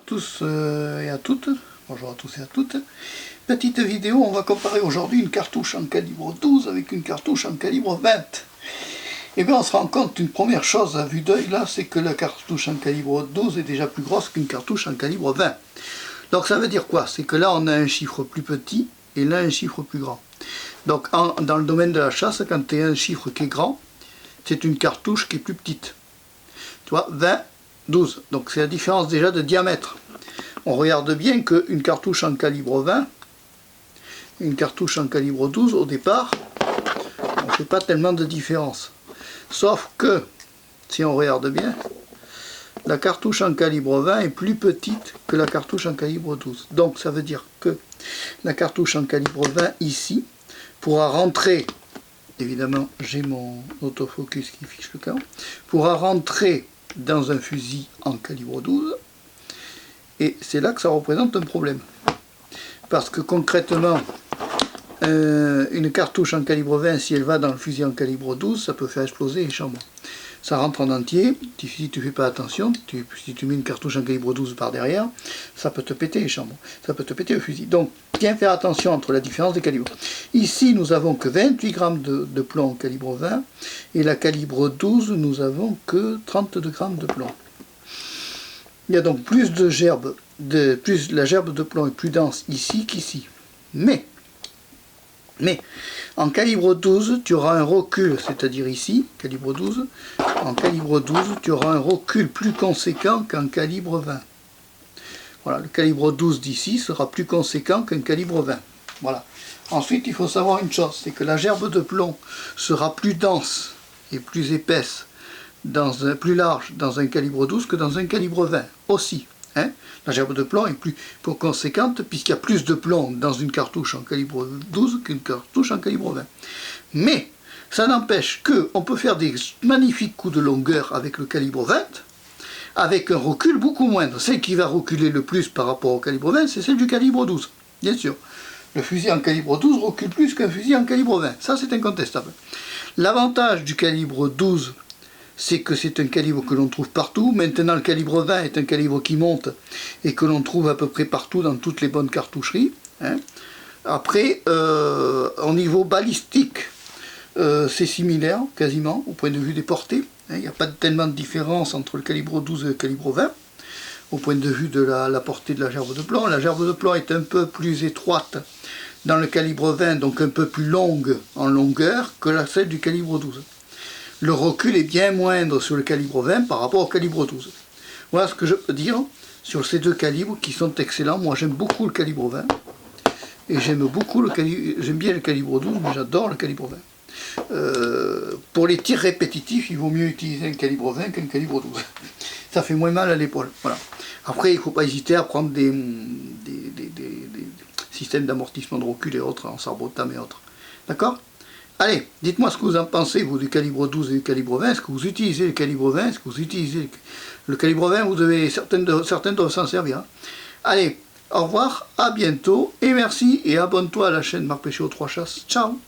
tous et à toutes. Bonjour à tous et à toutes. Petite vidéo, on va comparer aujourd'hui une cartouche en calibre 12 avec une cartouche en calibre 20. Et bien on se rend compte d'une première chose à vue d'œil là, c'est que la cartouche en calibre 12 est déjà plus grosse qu'une cartouche en calibre 20. Donc ça veut dire quoi? C'est que là on a un chiffre plus petit et là un chiffre plus grand. Donc dans le domaine de la chasse, quand tu as un chiffre qui est grand, c'est une cartouche qui est plus petite. Tu vois, 20, 12. Donc c'est la différence déjà de diamètre. On regarde bien qu'une cartouche en calibre 20, une cartouche en calibre 12, au départ, on ne fait pas tellement de différence. Sauf que, si on regarde bien, la cartouche en calibre 20 est plus petite que la cartouche en calibre 12. Donc ça veut dire que la cartouche en calibre 20 ici pourra rentrer, évidemment j'ai mon autofocus qui fixe le camp, pourra rentrer dans un fusil en calibre 12, et c'est là que ça représente un problème. Parce que concrètement, une cartouche en calibre 20, si elle va dans le fusil en calibre 12, ça peut faire exploser les chambres. Ça rentre en entier, si tu ne fais pas attention, si tu mets une cartouche en calibre 12 par derrière, ça peut te péter les chambres, ça peut te péter le fusil. Donc, bien faire attention entre la différence des calibres. Ici, nous avons que 28 grammes de plomb en calibre 20, et la calibre 12, nous avons que 32 grammes de plomb. Il y a donc plus de gerbe, la gerbe de plomb est plus dense ici qu'ici. Mais, en calibre 12, tu auras un recul, c'est-à-dire ici, calibre 12, en calibre 12, tu auras un recul plus conséquent qu'en calibre 20. Voilà, le calibre 12 d'ici sera plus conséquent qu'un calibre 20. Voilà. Ensuite, il faut savoir une chose, c'est que la gerbe de plomb sera plus dense et plus épaisse, plus large dans un calibre 12 que dans un calibre 20 aussi. Hein? La gerbe de plomb est plus conséquente puisqu'il y a plus de plomb dans une cartouche en calibre 12 qu'une cartouche en calibre 20. Mais ça n'empêche qu'on peut faire des magnifiques coups de longueur avec le calibre 20 avec un recul beaucoup moindre. Celle qui va reculer le plus par rapport au calibre 20, c'est celle du calibre 12, bien sûr. Le fusil en calibre 12 recule plus qu'un fusil en calibre 20, ça c'est incontestable. L'avantage du calibre 12, c'est que c'est un calibre que l'on trouve partout. Maintenant, le calibre 20 est un calibre qui monte et que l'on trouve à peu près partout dans toutes les bonnes cartoucheries. Hein. Après, au niveau balistique, c'est similaire, quasiment, au point de vue des portées. Il n'y a pas tellement de différence entre le calibre 12 et le calibre 20. Au point de vue de la portée de la gerbe de plomb. La gerbe de plomb est un peu plus étroite dans le calibre 20, donc un peu plus longue en longueur que celle du calibre 12. Le recul est bien moindre sur le calibre 20 par rapport au calibre 12. Voilà ce que je peux dire sur ces deux calibres qui sont excellents. Moi j'aime beaucoup le calibre 20 et j'aime bien le calibre 12, mais j'adore le calibre 20. Pour les tirs répétitifs, il vaut mieux utiliser un calibre 20 qu'un calibre 12. Ça fait moins mal à l'épaule. Voilà. Après, il ne faut pas hésiter à prendre des systèmes d'amortissement de recul et autres, en sarbotam et autres. D'accord ? Allez, dites-moi ce que vous en pensez, vous, du calibre 12 et du calibre 20. Est-ce que vous utilisez le calibre 20? Est-ce que vous utilisez le calibre 20? Certaines doivent s'en servir. Hein. Allez, au revoir, à bientôt, et merci, et abonne-toi à la chaîne Marc Péchaud 3 Chasses. Ciao!